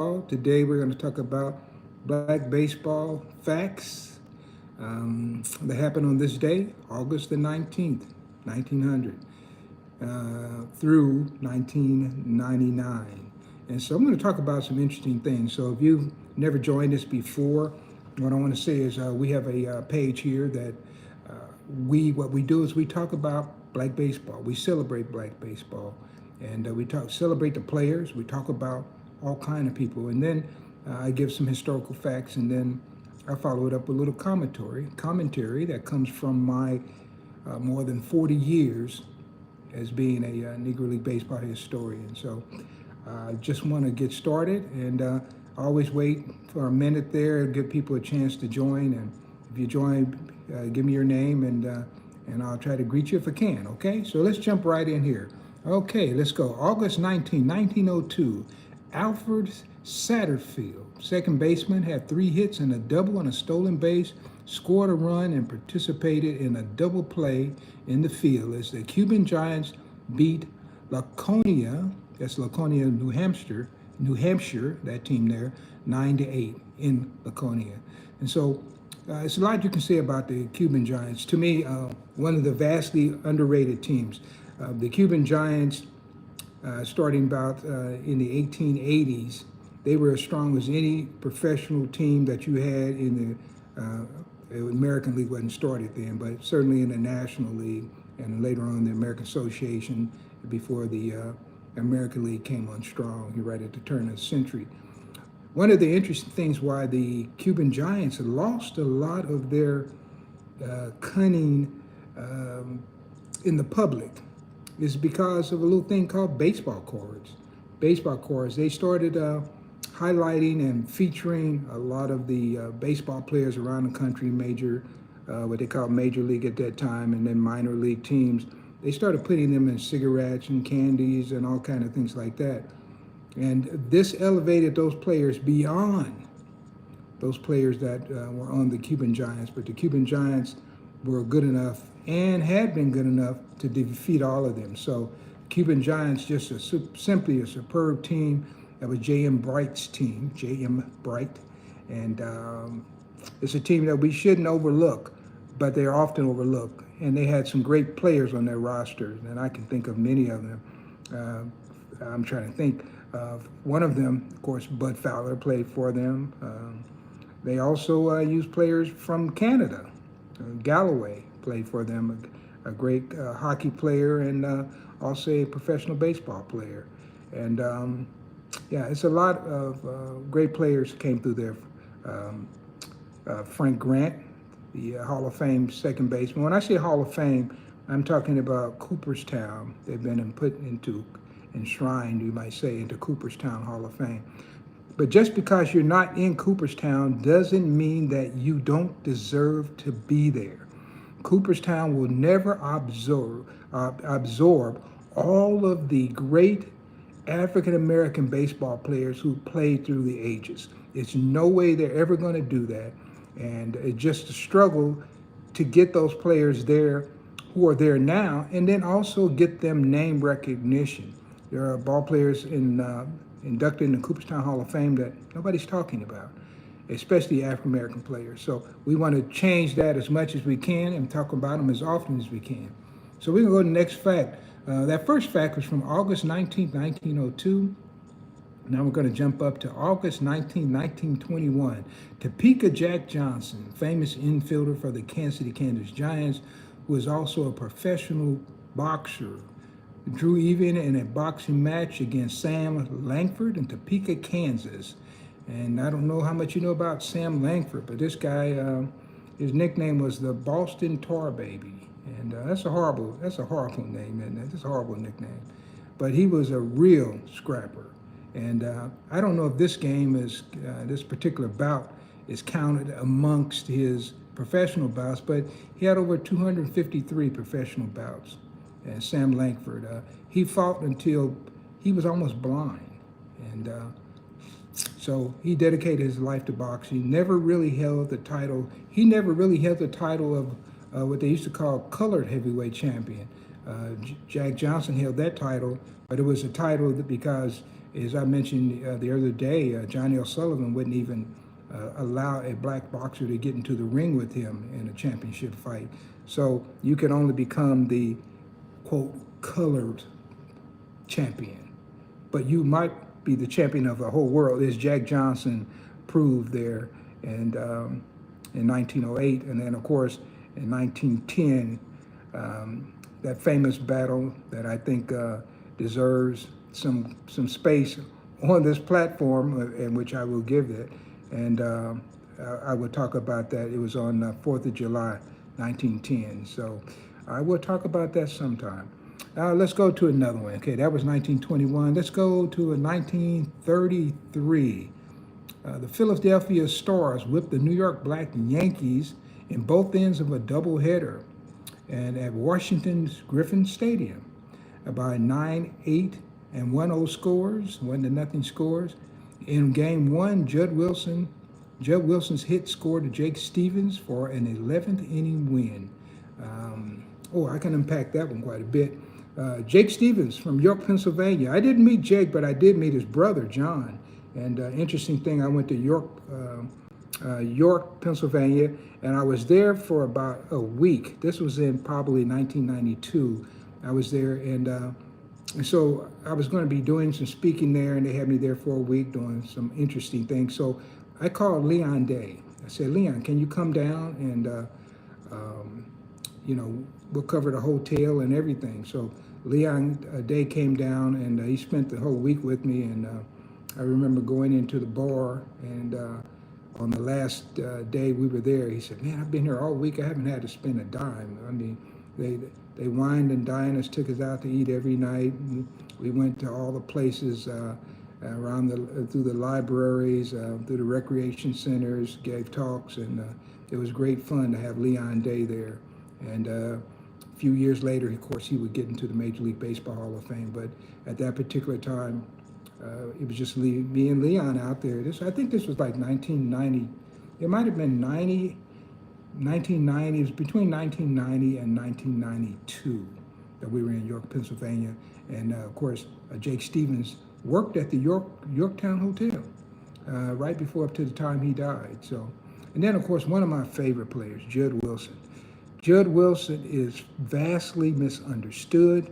Today we're going to talk about black baseball facts that happened on this day, August the 19th, 1900, through 1999. And so I'm going to talk about some interesting things. So if you've never joined us before, what I want to say is we have a page here that what we do is we talk about black baseball. We celebrate black baseball, and we celebrate the players. We talk about all kind of people, and then I give some historical facts, and then I follow it up with a little commentary that comes from my more than 40 years as being a Negro League Baseball historian. So I just want to get started, and always wait for a minute there, give people a chance to join. And if you join, give me your name, and I'll try to greet you if I can. Okay, so let's jump right in here. Okay, let's go. August 19, 1902. Alfred Satterfield, second baseman, had 3 hits and a double and a stolen base, scored a run, and participated in a double play in the field as the Cuban Giants beat Laconia, that's Laconia, New Hampshire, that team there, 9-8 in Laconia. And so it's a lot you can say about the Cuban Giants. To me, one of the vastly underrated teams. The Cuban Giants, starting about in the 1880s, they were as strong as any professional team that you had in the American League. Wasn't started then, but certainly in the National League, and later on the American Association before the American League came on strong right at the turn of the century. One of the interesting things why the Cuban Giants lost a lot of their cunning in the public is because of a little thing called baseball cards. Baseball cards, they started highlighting and featuring a lot of the baseball players around the country, what they call major league at that time, and then minor league teams. They started putting them in cigarettes and candies and all kind of things like that. And this elevated those players beyond those players that were on the Cuban Giants. But the Cuban Giants were good enough and had been good enough to defeat all of them. So Cuban Giants, just simply a superb team. That was J.M. Bright's team, J.M. Bright. And it's a team that we shouldn't overlook, but they're often overlooked. And they had some great players on their roster, and I can think of many of them. I'm trying to think of one of them, of course, Bud Fowler played for them. They also used players from Canada. Galloway played for them, a great hockey player, and also a professional baseball player. And yeah, it's a lot of great players came through there. Frank Grant, the Hall of Fame second baseman. When I say Hall of Fame, I'm talking about Cooperstown. They've been enshrined, you might say, into Cooperstown Hall of Fame. But just because you're not in Cooperstown doesn't mean that you don't deserve to be there. Cooperstown will never absorb all of the great African American baseball players who played through the ages. It's no way they're ever going to do that. And it's just a struggle to get those players there who are there now, and then also get them name recognition. There are ball players inducted in the Cooperstown Hall of Fame that nobody's talking about, especially African American players. So we want to change that as much as we can and talk about them as often as we can. So we're going to go to the next fact. That first fact was from August 19, 1902. Now we're going to jump up to August 19, 1921. Topeka Jack Johnson, famous infielder for the Kansas Giants, who is also a professional boxer, drew even in a boxing match against Sam Langford in Topeka, Kansas. And I don't know how much you know about Sam Langford, but this guy, his nickname was the Boston Tar Baby. And that's a horrible name, isn't it? That's a horrible nickname. But he was a real scrapper. And I don't know if this particular bout is counted amongst his professional bouts, but he had over 253 professional bouts. And Sam Langford, he fought until he was almost blind. And so he dedicated his life to boxing, never really held the title. He never really held the title of what they used to call colored heavyweight champion. Jack Johnson held that title, but it was a title because As I mentioned the other day, Johnny O'Sullivan wouldn't even allow a black boxer to get into the ring with him in a championship fight. So you can only become the quote colored champion, but you might be the champion of the whole world, as Jack Johnson proved there, and in 1908, and then of course in 1910, that famous battle that I think deserves some space on this platform, in which I will give it, and I will talk about that. It was on 4th of July, 1910. So I will talk about that sometime. Let's go to another one. Okay, that was 1921. Let's go to a 1933. The Philadelphia Stars whipped the New York Black Yankees in both ends of a doubleheader, and at Washington's Griffin Stadium by 9-8 and 1-0 scores, 1-0 scores. In game one, Judd Wilson's hit scored to Jake Stevens for an 11th inning win. I can unpack that one quite a bit. Jake Stevens from York, Pennsylvania. I didn't meet Jake, but I did meet his brother, John. And interesting thing, I went to York, Pennsylvania, and I was there for about a week. This was in probably 1992. I was there, and so I was going to be doing some speaking there, and they had me there for a week doing some interesting things. So I called Leon Day. I said, Leon, can you come down and, we'll cover the hotel and everything. So Leon Day came down, and he spent the whole week with me, and I remember going into the bar, and on the last day we were there, he said, man, I've been here all week. I haven't had to spend a dime. I mean, they wined and dined us, took us out to eat every night. We went to all the places through the libraries, through the recreation centers, gave talks, and it was great fun to have Leon Day there. And a few years later, of course, he would get into the Major League Baseball Hall of Fame. But at that particular time, it was just me and Leon out there. I think this was like 1990. It might have been 1990. It was between 1990 and 1992 that we were in York, Pennsylvania. And of course, Jake Stevens worked at the Yorktown Hotel right before up to the time he died. So, and then of course, one of my favorite players, Judd Wilson. Judd Wilson is vastly misunderstood.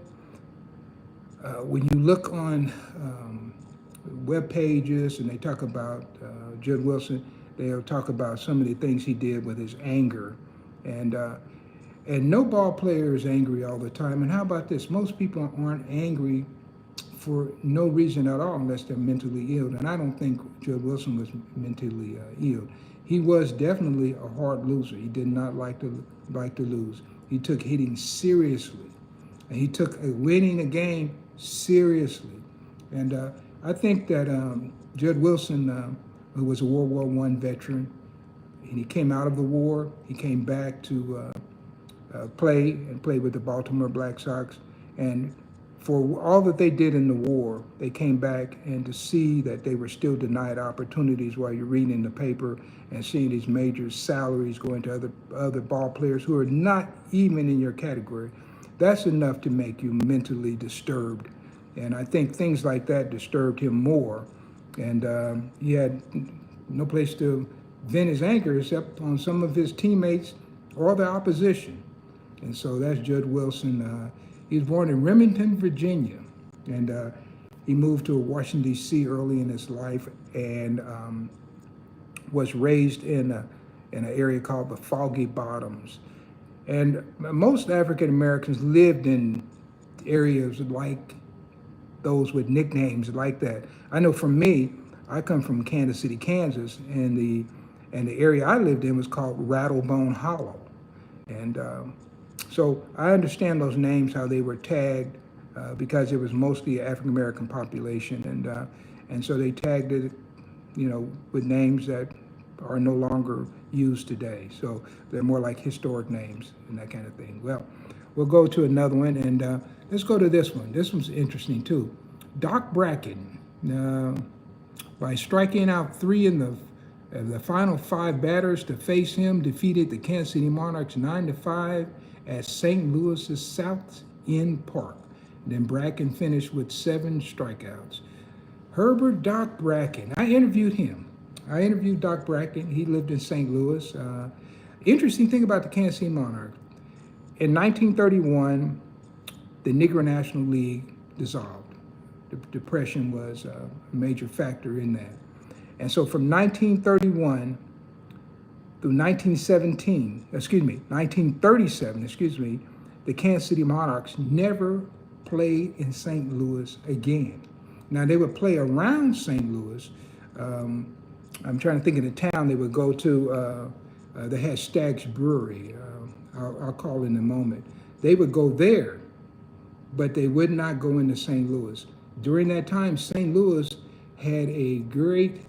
When you look on web pages and they talk about Judd Wilson, they'll talk about some of the things he did with his anger. And no ball player is angry all the time. And how about this? Most people aren't angry for no reason at all unless they're mentally ill. And I don't think Judd Wilson was mentally ill. He was definitely a hard loser. He did not like to lose. He took hitting seriously, and he took winning a game seriously. And I think that Judd Wilson, who was a World War I veteran, and he came out of the war. He came back to play with the Baltimore Black Sox, and for all that they did in the war, they came back, and to see that they were still denied opportunities while you're reading in the paper and seeing these major salaries going to other ball players who are not even in your category, that's enough to make you mentally disturbed. And I think things like that disturbed him more. And he had no place to vent his anger except on some of his teammates or the opposition. And so that's Judd Wilson. He was born in Remington, Virginia, and he moved to Washington, D.C. early in his life, and was raised in an area called the Foggy Bottoms. And most African Americans lived in areas like those with nicknames like that. I know for me, I come from Kansas City, Kansas, and the area I lived in was called Rattlebone Hollow. And so I understand those names, how they were tagged, because it was mostly African American population, and so they tagged it, with names that are no longer used today. So they're more like historic names and that kind of thing. Well, we'll go to another one, and let's go to this one. This one's interesting too. Doc Bracken, by striking out 3 in the final 5 batters to face him, defeated the Kansas City Monarchs 9-5 at St. Louis's South End Park. Then Bracken finished with 7 strikeouts. Herbert Doc Bracken. I interviewed him. I interviewed Doc Bracken. He lived in St. Louis. Interesting thing about the Kansas City Monarchs. In 1931, the Negro National League dissolved. The Depression was a major factor in that. And so from 1931 through 1937, the Kansas City Monarchs never played in St. Louis again. Now they would play around St. Louis. I'm trying to think of the town they would go to. They had Stagg's Brewery. I'll call in a moment. They would go there, but they would not go into St. Louis. During that time, St. Louis had a great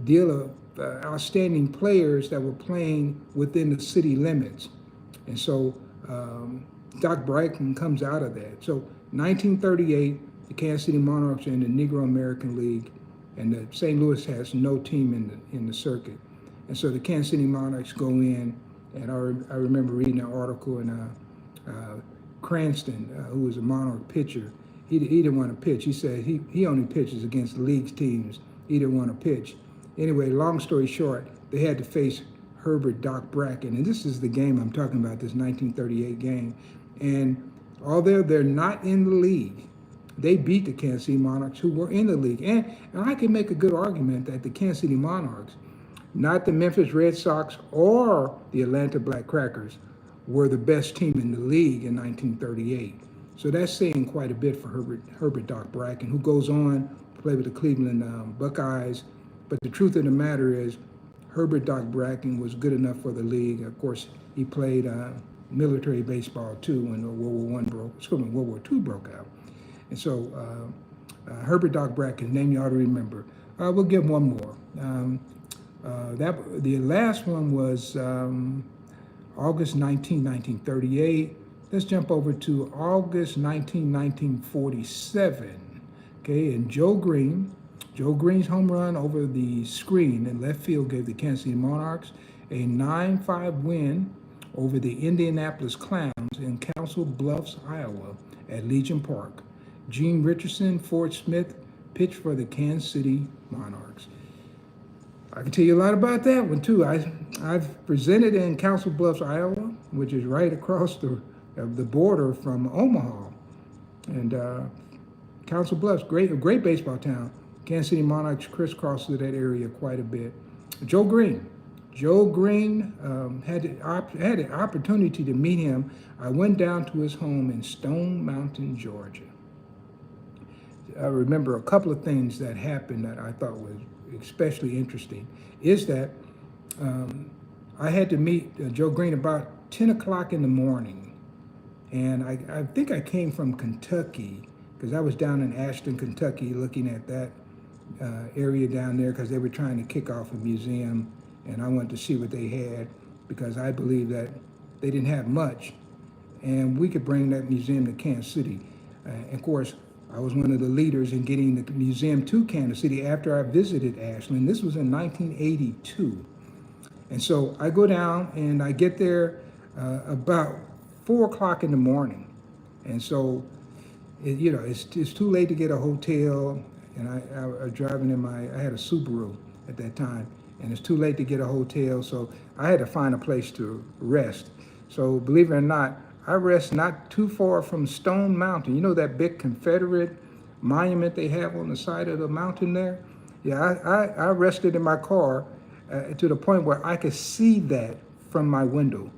deal of outstanding players that were playing within the city limits. And so Doc Bracken comes out of that. So 1938, the Kansas City Monarchs are in the Negro American League, and the St. Louis has no team in the circuit. And so the Kansas City Monarchs go in, and I remember reading an article in Cranston, who was a Monarch pitcher. He didn't want to pitch. He said he only pitches against the league's teams. He didn't want to pitch. Anyway, long story short, they had to face Herbert Doc Bracken. And this is the game I'm talking about, this 1938 game. And although they're not in the league, they beat the Kansas City Monarchs, who were in the league. And I can make a good argument that the Kansas City Monarchs, not the Memphis Red Sox or the Atlanta Black Crackers, were the best team in the league in 1938. So that's saying quite a bit for Herbert Doc Bracken, who goes on to play with the Cleveland Buckeyes. But the truth of the matter is, Herbert Doc Bracken was good enough for the league. Of course, he played military baseball too when World War II broke out. And so Herbert Doc Bracken's name you ought to remember. We'll give one more. The last one was August 19, 1938. Let's jump over to August 19, 1947. Okay, and Joe Green's home run over the screen in left field gave the Kansas City Monarchs a 9-5 win over the Indianapolis Clowns in Council Bluffs, Iowa at Legion Park. Gene Richardson, Ford Smith pitched for the Kansas City Monarchs. I can tell you a lot about that one too. I've presented in Council Bluffs, Iowa, which is right across the border from Omaha. And Council Bluffs, great baseball town. Kansas City Monarchs crisscrosses that area quite a bit. Joe Green had the opportunity to meet him. I went down to his home in Stone Mountain, Georgia. I remember a couple of things that happened that I thought was especially interesting. Is that I had to meet Joe Green about 10 o'clock in the morning. And I think I came from Kentucky, because I was down in Ashton, Kentucky, looking at that area down there, because they were trying to kick off a museum, and I wanted to see what they had, because I believe that they didn't have much, and we could bring that museum to Kansas City. Of course, I was one of the leaders in getting the museum to Kansas City after I visited Ashland. This was in 1982. And so I go down and I get there about 4 o'clock in the morning. And so, it's too late to get a hotel. And I was driving I had a Subaru at that time, and it's too late to get a hotel. So I had to find a place to rest. So believe it or not, I rest not too far from Stone Mountain. You know that big Confederate monument they have on the side of the mountain there? Yeah, I rested in my car to the point where I could see that from my window.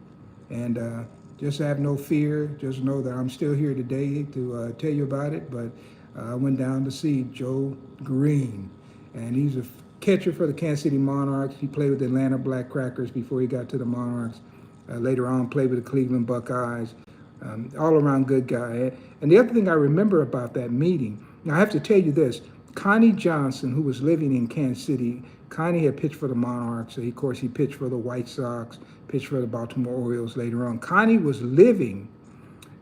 And just have no fear. Just know that I'm still here today to tell you about it. But I went down to see Joe Green. And he's a catcher for the Kansas City Monarchs. He played with the Atlanta Black Crackers before he got to the Monarchs. Later on, played with the Cleveland Buckeyes. All around good guy. And the other thing I remember about that meeting, now I have to tell you this, Connie Johnson, who was living in Kansas City, Connie had pitched for the Monarchs. Of course, he pitched for the White Sox, pitched for the Baltimore Orioles later on. Connie was living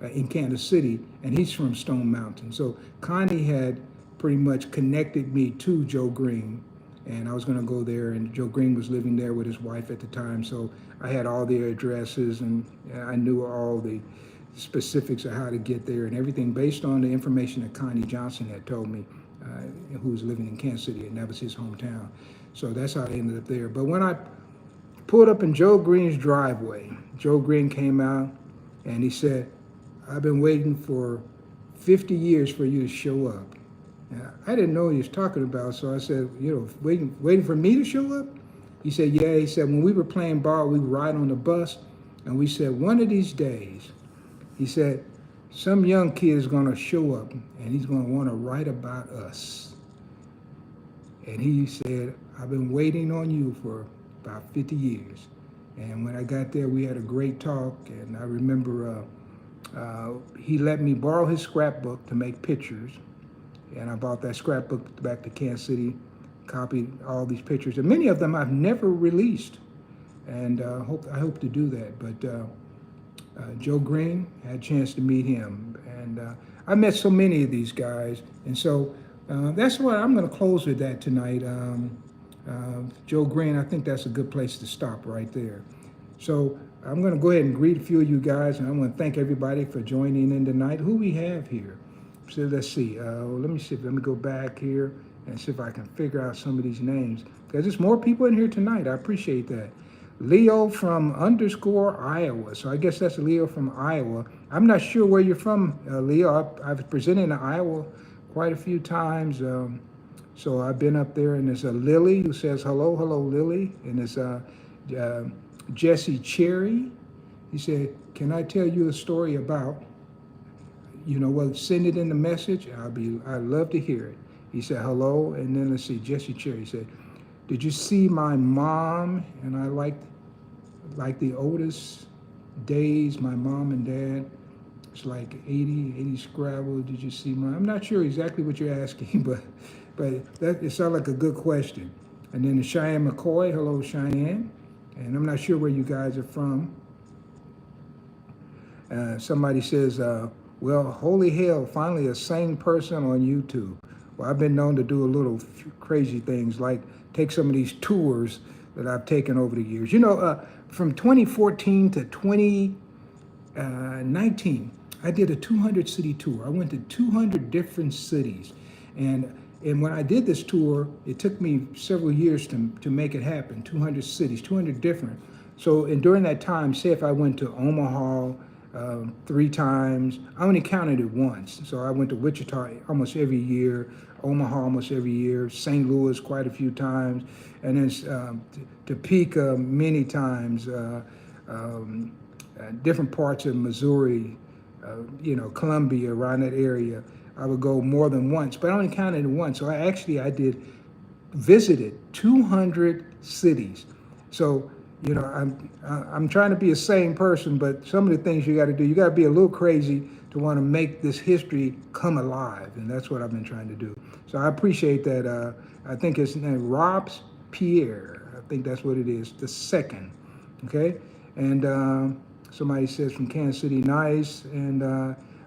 in Kansas City, and he's from Stone Mountain. So Connie had pretty much connected me to Joe Green. And I was going to go there, and Joe Green was living there with his wife at the time. So I had all their addresses, and I knew all the specifics of how to get there and everything based on the information that Connie Johnson had told me. who was living in Kansas City, and that was his hometown. So that's how I ended up there. But when I pulled up in Joe Green's driveway, Joe Green came out and he said, "I've been waiting for 50 years for you to show up." And I didn't know what he was talking about, so I said, waiting for me to show up? He said, yeah. He said, when we were playing ball, we would ride on the bus, and we said, one of these days, he said, some young kid is going to show up, and he's going to want to write about us. And he said, I've been waiting on you for about 50 years. And when I got there, we had a great talk, and I remember he let me borrow his scrapbook to make pictures. And I brought that scrapbook back to Kansas City, copied all these pictures, and many of them I've never released. And I hope to do that. But Joe Green, I had a chance to meet him, and I met so many of these guys, and so that's why I'm going to close with that tonight. Joe Green, I think that's a good place to stop right there. So I'm going to go ahead and greet a few of you guys, and I want to thank everybody for joining in tonight. Who we have here? So let's see. Let me go back here and see if I can figure out some of these names, because there's more people in here tonight. I appreciate that. Leo from _Iowa. So I guess that's Leo from Iowa. I'm not sure where you're from, Leo. I've presented in Iowa quite a few times. So I've been up there, and there's a Lily who says hello, Lily, and there's Jesse Cherry. He said, can I tell you a story about, well, send it in the message. I'd love to hear it. He said hello, and then let's see, Jesse Cherry. He said, did you see my mom? And I like the oldest days, my mom and dad. It's like 80 Scrabble. Did you see my? I'm not sure exactly what you're asking, but it sounds like a good question. And then Cheyenne McCoy, hello Cheyenne. And I'm not sure where you guys are from. Somebody says, well, holy hell, finally a sane person on YouTube. Well, I've been known to do a little crazy things, like take some of these tours that I've taken over the years. From 2014 to 2019, I did a 200-city tour. I went to 200 different cities. And when I did this tour, it took me several years to make it happen, 200 cities, 200 different. So, and during that time, say if I went to Omaha 3 times, I only counted it once. So I went to Wichita almost every year, Omaha almost every year, St. Louis quite a few times, and then Topeka many times, different parts of Missouri, Columbia, around that area. I would go more than once, but I only counted it once. So I visited 200 cities. So, I'm trying to be a sane person, but some of the things you got to do, you got to be a little crazy to want to make this history come alive, and that's what I've been trying to do. So I appreciate that. I think his name Robs Pierre. I think that's what it is. The second, okay. And somebody says from Kansas City, nice, and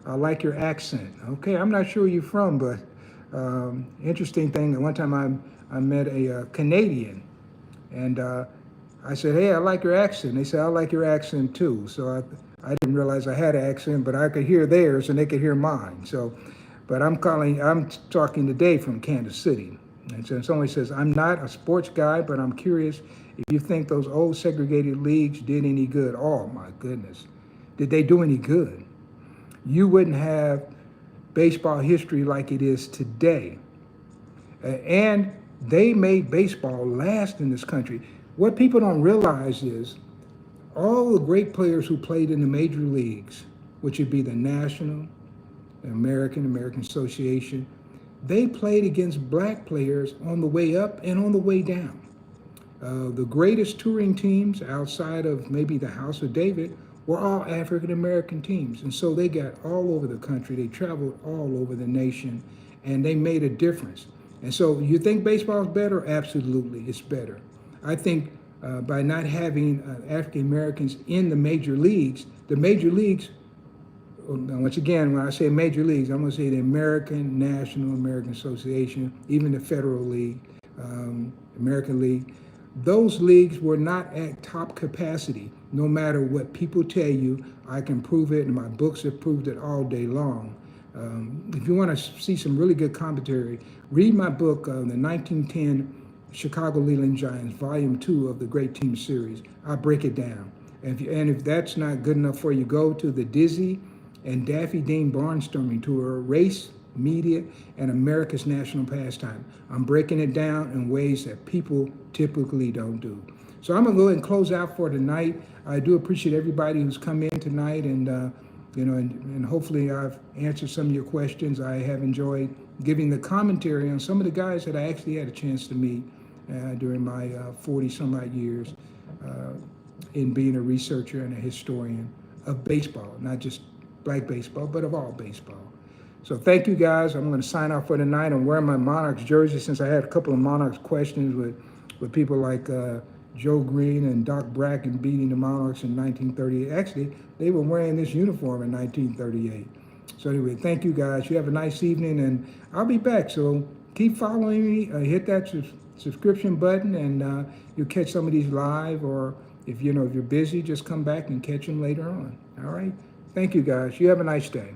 I like your accent. Okay, I'm not sure where you're from, but interesting thing. One time I met a Canadian, and I said, hey, I like your accent. They said, I like your accent too. So I didn't realize I had an accent, but I could hear theirs and they could hear mine. So, but I'm talking today from Kansas City. And so somebody says, I'm not a sports guy, but I'm curious if you think those old segregated leagues did any good. Oh my goodness. Did they do any good? You wouldn't have baseball history like it is today. And they made baseball last in this country. What people don't realize is all the great players who played in the major leagues, which would be the National, the American Association, they played against black players on the way up and on the way down. The greatest touring teams outside of maybe the House of David were all African American teams. And so they got all over the country. They traveled all over the nation, and they made a difference. And so you think baseball is better? Absolutely, it's better. I think by not having African Americans in the major leagues, once again, when I say major leagues, I'm going to say the American National American Association, even the Federal League, American League, those leagues were not at top capacity. No matter what people tell you, I can prove it, and my books have proved it all day long. If you want to see some really good commentary, read my book, the 1910 Chicago Leland Giants, Volume 2 of the Great Team Series. I break it down. And if that's not good enough for you, go to the Dizzy and Daffy Dean Barnstorming Tour, Race, Media, and America's National Pastime. I'm breaking it down in ways that people typically don't do. So I'm going to go ahead and close out for tonight. I do appreciate everybody who's come in tonight, and and hopefully I've answered some of your questions. I have enjoyed giving the commentary on some of the guys that I actually had a chance to meet during my 40-some-odd years in being a researcher and a historian of baseball, not just black baseball, but of all baseball. So thank you, guys. I'm going to sign off for tonight. I'm wearing my Monarchs jersey since I had a couple of Monarchs questions with people like Joe Green and Doc Bracken beating the Monarchs in 1938. Actually, they were wearing this uniform in 1938. So anyway, thank you, guys. You have a nice evening, and I'll be back. So keep following me. Hit that subscription button, and you'll catch some of these live. Or if you're busy, just come back and catch them later on. All right. Thank you, guys. You have a nice day.